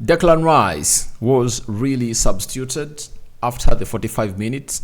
Declan Rice was really substituted after the 45 minutes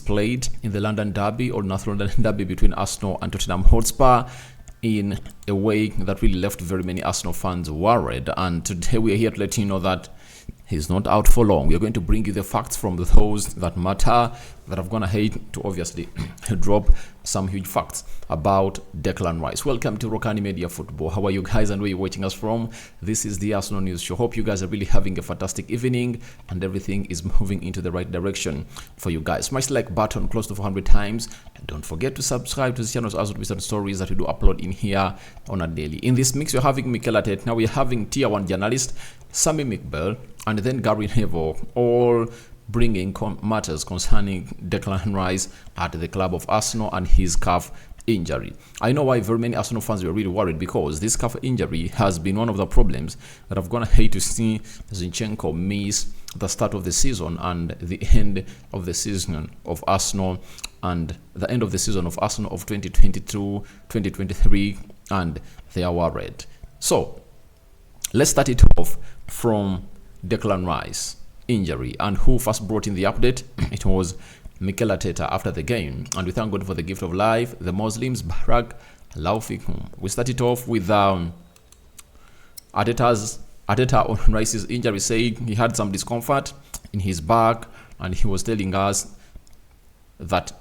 played in the London Derby or North London Derby between Arsenal and Tottenham Hotspur in a way that really left very many Arsenal fans worried. And today we are here to let you know that he's not out for long. We are going to bring you the facts from those that matter, that I've gone ahead to obviously drop some huge facts about Declan Rice. Welcome to Rokani Media Football. How are you guys and where you're watching us from? This is the Arsenal News Show. Hope you guys are really having a fantastic evening and everything is moving into the right direction for you guys. Smash the like button close to 400 times and don't forget to subscribe to the channel as with some stories that we do upload in here on a daily. In this mix, we're having Mikel Arteta. Now we're having tier 1 journalist Sammy McBell and then Gary Neville, all bringing matters concerning Declan Rice at the club of Arsenal and his calf injury. I know why very many Arsenal fans were really worried, because this calf injury has been one of the problems that I've gone ahead to see Zinchenko miss the start of the season and the end of the season of Arsenal and the end of the season of Arsenal of 2022-2023, and they are worried. So let's start it off from Declan Rice injury, and who first brought in the update. It was Mikel Arteta after the game, and we thank God for the gift of life, the Muslims, Barak Laufikum. We started off with Arteta on Rice's injury, saying he had some discomfort in his back, and he was telling us that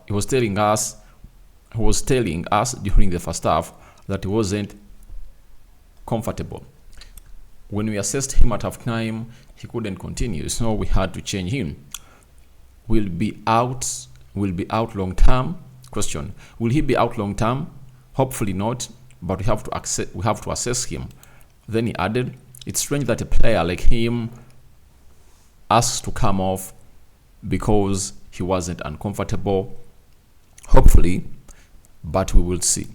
he was telling us during the first half that he wasn't comfortable. When we assessed him at half time, he couldn't continue, so we had to change him. Will be out long term? Question: will he be out long term? Hopefully not, but we have to assess him. Then he added, it's strange that a player like him asks to come off because he wasn't uncomfortable. Hopefully, but we will see.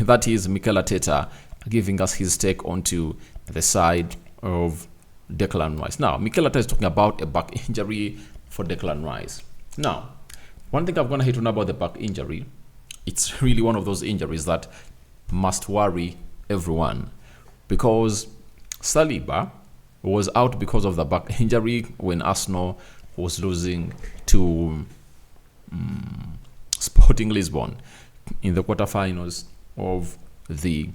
That is Mikel Arteta giving us his take onto the side of Declan Rice. Now, Mikel Arteta is talking about a back injury for Declan Rice. Now, one thing I've gone ahead to know about the back injury, it's really one of those injuries that must worry everyone, because Saliba was out because of the back injury when Arsenal was losing to Sporting Lisbon in the quarterfinals of the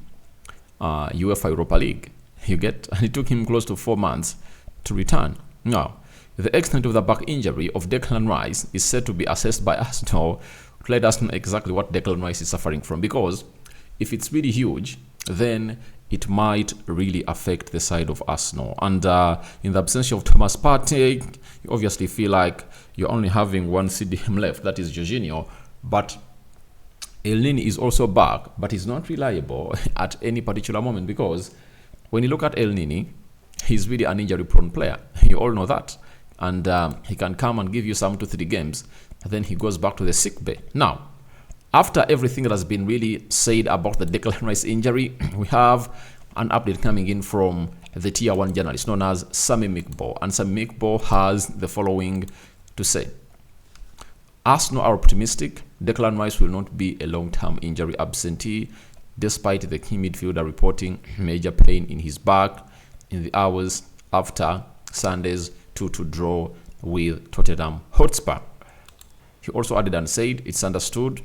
UEFA Europa League. And it took him close to 4 months to return. Now, the extent of the back injury of Declan Rice is said to be assessed by Arsenal to let us know exactly what Declan Rice is suffering from, because if it's really huge, then it might really affect the side of Arsenal. And in the absence of Thomas Partey, you obviously feel like you're only having one CDM left, that is Jorginho. But Elneny is also back, but he's not reliable at any particular moment, because when you look at Elneny, he's really an injury-prone player. You all know that. And he can come and give you some 2-3 games, and then he goes back to the sick bay. Now, after everything that has been really said about the Declan Rice injury, we have an update coming in from the tier 1 journalist known as Sammy McBall. And Sammy McBall has the following to say. Arsenal are optimistic Declan Rice will not be a long-term injury absentee, despite the key midfielder reporting major pain in his back in the hours after Sunday's 2-2 draw with Tottenham Hotspur. He also added and said, it's understood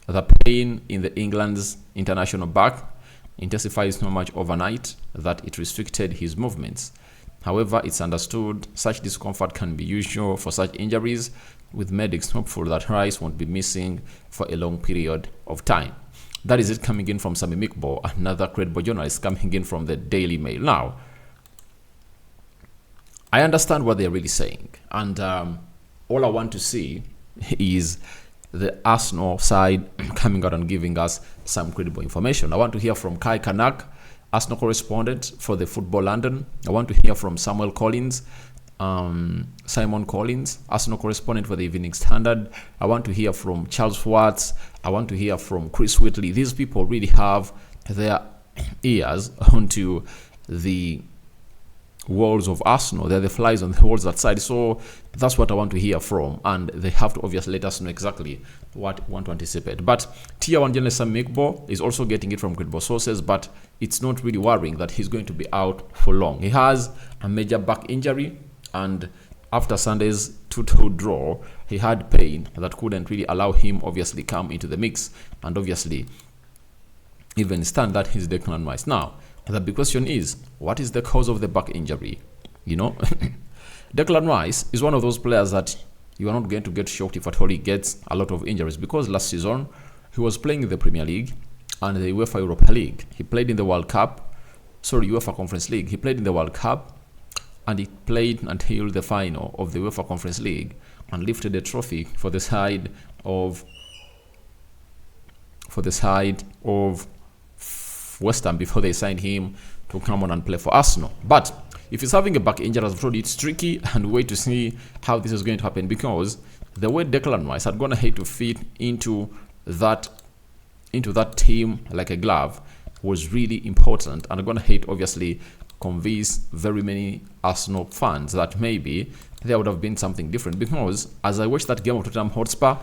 the pain in the England's international back intensifies so much overnight that it restricted his movements. However, it's understood such discomfort can be usual for such injuries, with medics hopeful that Rice won't be missing for a long period of time. That is it coming in from Sammy McBall, another credible journalist coming in from the Daily Mail. Now, I understand what they're really saying, and all I want to see is the Arsenal side coming out and giving us some credible information. I want to hear from Kai Kanak, Arsenal correspondent for the Football London. I want to hear from Simon Collins, Arsenal correspondent for the Evening Standard. I want to hear from Charles Watts. I want to hear from Chris Whitley. These people really have their ears onto the walls of Arsenal. They're the flies on the walls that side. So that's what I want to hear from. And they have to obviously let us know exactly what we want to anticipate. But Tier 1 journalist Sam Mikbo is also getting it from credible sources, but it's not really worrying that he's going to be out for long. He has a major back injury, and after Sunday's 2-2 draw, he had pain that couldn't really allow him obviously come into the mix and obviously even stand that he's Declan Rice. Now, the big question is, what is the cause of the back injury? You know, Declan Rice is one of those players that you are not going to get shocked if at all he gets a lot of injuries, because last season he was playing in the Premier League and the UEFA Europa League. He played in the World Cup, UEFA Conference League. He played in the World Cup and he played until the final of the UEFA Conference League and lifted a trophy for the side of West Ham before they signed him to come on and play for Arsenal. But if he's having a back injury, as I've told you, it's tricky, and wait to see how this is going to happen, because the way Declan Rice had gone ahead to fit into that team like a glove was really important, and I'm gonna hate obviously convince very many Arsenal fans that maybe there would have been something different, because as I watched that game of Tottenham Hotspur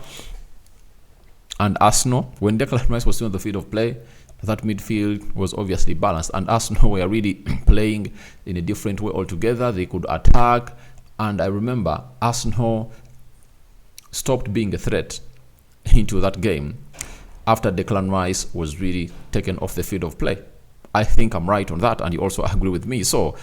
and Arsenal, when Declan Rice was still on the field of play, that midfield was obviously balanced, and Arsenal were really playing in a different way altogether. They could attack, and I remember Arsenal stopped being a threat into that game after Declan Rice was really taken off the field of play. I think I'm right on that, and you also agree with me. So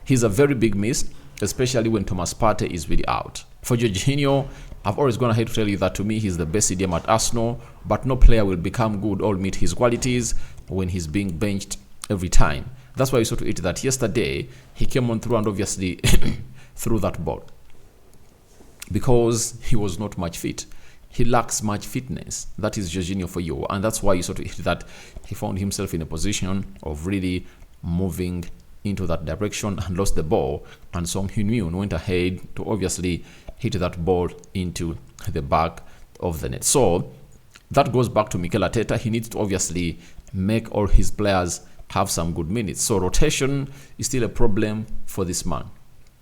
he's a very big miss, especially when Thomas Partey is really out. For Jorginho, I've always gone ahead to tell you that to me he's the best CDM at Arsenal, but no player will become good or meet his qualities when he's being benched every time. That's why you saw to it that yesterday he came on through and obviously threw that ball, because he was not much fit. He lacks much fitness. That is Jorginho for you, and that's why you saw to it that he found himself in a position of really moving into that direction and lost the ball, and Son Heung-min went ahead to obviously hit that ball into the back of the net. So that goes back to Mikel Arteta. He needs to obviously make all his players have some good minutes. So rotation is still a problem for this man,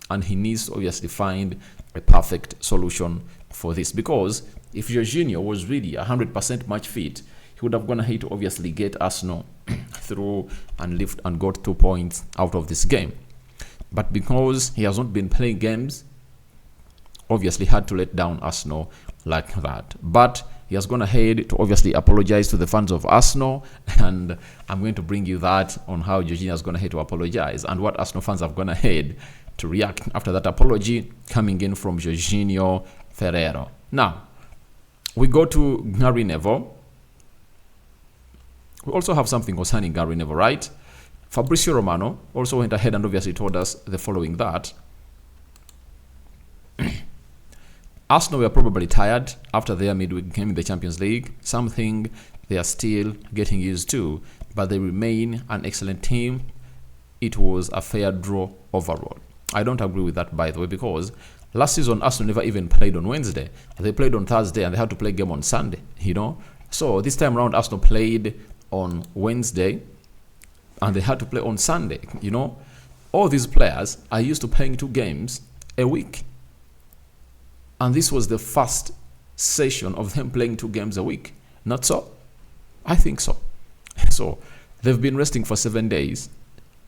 and he needs to obviously find a perfect solution for this, because if Jorginho was really 100% match fit, he would have gone ahead to obviously get Arsenal through and lift and got 2 points out of this game. But because he has not been playing games, obviously had to let down Arsenal like that. But he has gone ahead to obviously apologize to the fans of Arsenal, and I'm going to bring you that on how Jorginho has gone ahead to apologize and what Arsenal fans have gone ahead to react after that apology coming in from Jorginho Ferrero. Now, we go to Gary Neville. We also have something concerning Gary Neville, right? Fabrizio Romano also went ahead and obviously told us the following, that Arsenal were probably tired after their midweek game in the Champions League, something they are still getting used to, but they remain an excellent team. It was a fair draw overall. I don't agree with that, by the way, because last season Arsenal never even played on Wednesday. They played on Thursday and they had to play a game on Sunday, you know. So this time around Arsenal played on Wednesday and they had to play on Sunday, you know. All these players are used to playing 2 games a week. And this was the first session of them playing 2 games a week. Not so? I think so. So they've been resting for 7 days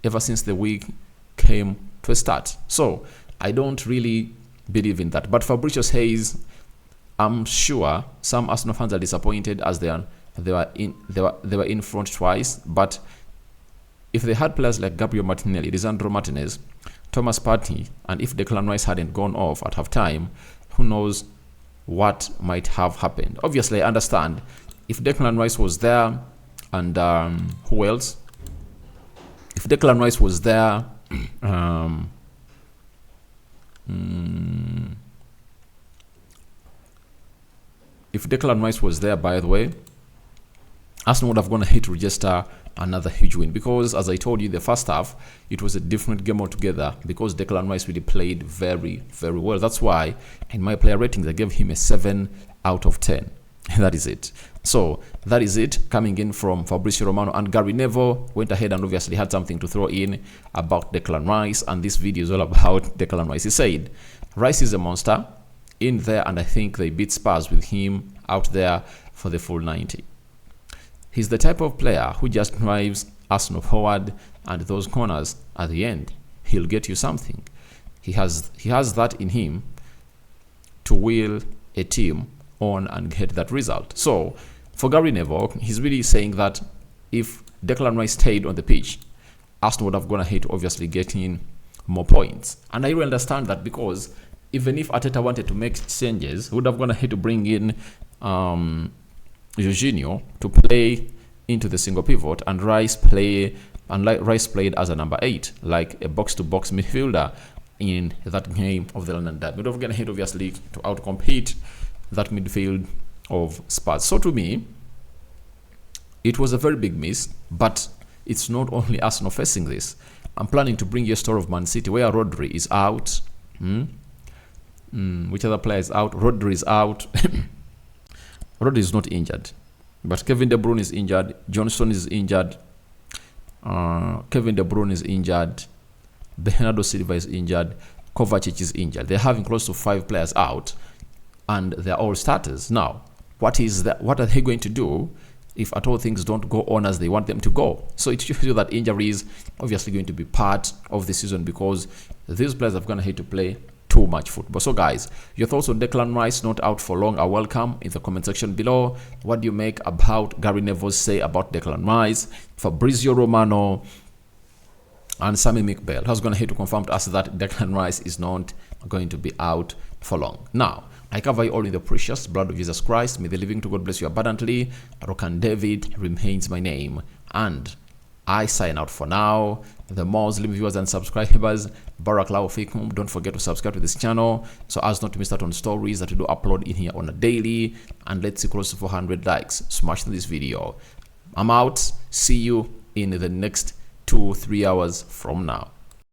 ever since the week came to a start. So I don't really believe in that. But Fabrizio says, I'm sure some Arsenal fans are disappointed as they were in front twice. But if they had players like Gabriel Martinelli, Lisandro Martinez, Thomas Partey, and if Declan Rice hadn't gone off at halftime, who knows what might have happened. Obviously, I understand if Declan Rice was there, and who else? If Declan Rice was there, if Declan Rice was there, by the way, Arsenal would have gone ahead to register another huge win, because as I told you, the first half it was a different game altogether, because Declan Rice really played very, very well. That's why in my player ratings I gave him a 7 out of 10. That is it. So that is it coming in from Fabrizio Romano. And Gary Neville went ahead and obviously had something to throw in about Declan Rice, and this video is all about Declan Rice. He said Rice is a monster in there, and I think they beat Spurs with him out there for the full 90. He's the type of player who just drives Arsenal forward, and those corners at the end, he'll get you something. He has that in him to will a team on and get that result. So for Gary Neville, he's really saying that if Declan Rice stayed on the pitch, Arsenal would have gone ahead to obviously getting more points. And I really understand that, because even if Arteta wanted to make changes, he would have gone ahead to bring in Jorginho to play into the single pivot, and Rice played as a number 8, like a box-to-box midfielder in that game of the London Derby. Would have gone ahead obviously to outcompete that midfield of Spurs. So to me, it was a very big miss, but it's not only Arsenal facing this. I'm planning to bring you a story of Man City where Rodri is out. Which other player is out? Rodri is out. Rodri is not injured, but Kevin De Bruyne is injured. Johnston is injured. Kevin De Bruyne is injured. Bernardo Silva is injured. Kovacic is injured. They're having close to 5 players out, and they're all starters. Now, what are they going to do if at all things don't go on as they want them to go? So it shows you that injury is obviously going to be part of the season, because these players have gone ahead to play too much football. So guys, your thoughts on Declan Rice not out for long are welcome in the comment section below. What do you make about Gary Neville's say about Declan Rice? Fabrizio Romano and Sammy McBell has gone ahead to confirm to us that Declan Rice is not going to be out for long. Now, I cover you all in the precious blood of Jesus Christ. May the living to God bless you abundantly. Rokani David remains my name, and I sign out for now. The Muslim viewers and subscribers, Barakallahu Fikum. Don't forget to subscribe to this channel so as not to miss out on stories that we do upload in here on a daily. And let's see close to 400 likes. Smash this video. I'm out. See you in the next 2-3 hours from now.